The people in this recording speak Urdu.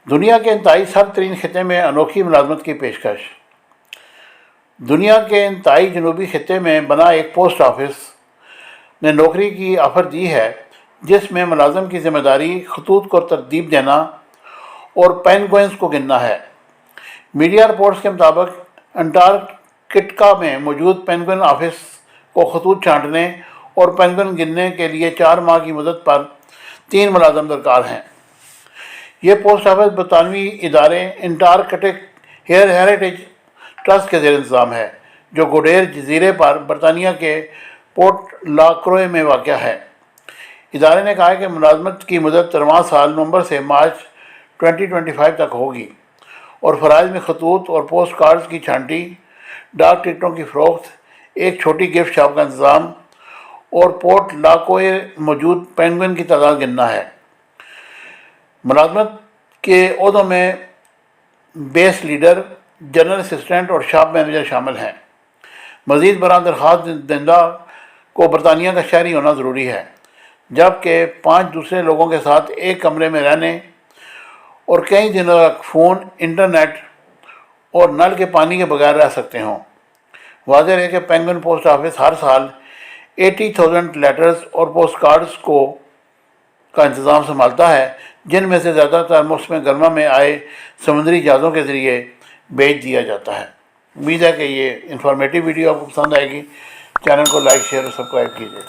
دنیا کے انتہائی سرد ترین خطے میں انوکھی ملازمت کی پیشکش۔ دنیا کے انتہائی جنوبی خطے میں بنا ایک پوسٹ آفس نے نوکری کی آفر دی ہے جس میں ملازم کی ذمہ داری خطوط کو ترتیب دینا اور پینگوئنز کو گننا ہے۔ میڈیا رپورٹس کے مطابق انٹارکٹیکا میں موجود پینگوئن آفس کو خطوط چھانٹنے اور پینگوئن گننے کے لیے 4 ماہ کی مدت پر 3 ملازم درکار ہیں۔ یہ پوسٹ آفس برطانوی ادارے انٹارکٹک ہیریٹیج ٹرسٹ کے زیر انتظام ہے جو گوڈیر جزیرے پر برطانیہ کے پورٹ لا کروئے میں واقع ہے۔ ادارے نے کہا کہ ملازمت کی مدت رواں سال نومبر سے مارچ 2025 تک ہوگی اور فرائض میں خطوط اور پوسٹ کارڈز کی چھانٹی، ڈاک ٹکٹوں کی فروخت، ایک چھوٹی گفٹ شاپ کا انتظام اور پورٹ لا کروئے موجود پینگوئن کی تعداد گننا ہے۔ ملازمت کے عہدوں میں بیس لیڈر، جنرل اسسٹنٹ اور شاپ مینیجر شامل ہیں۔ مزید برآں درخواست دہندہ کو برطانیہ کا شہری ہونا ضروری ہے، جبکہ 5 دوسرے لوگوں کے ساتھ ایک کمرے میں رہنے اور کئی دنوں تک فون، انٹرنیٹ اور نل کے پانی کے بغیر رہ سکتے ہوں۔ واضح ہے کہ پینگوئن پوسٹ آفس ہر سال 80,000 لیٹرز اور پوسٹ کارڈز کا انتظام سنبھالتا ہے، جن میں سے زیادہ تر موسم گرما میں آئے سمندری جہازوں کے ذریعے بھیج دیا جاتا ہے۔ امید ہے کہ یہ انفارمیٹیو ویڈیو آپ کو پسند آئے گی۔ چینل کو لائک، شیئر اور سبسکرائب کیجیے۔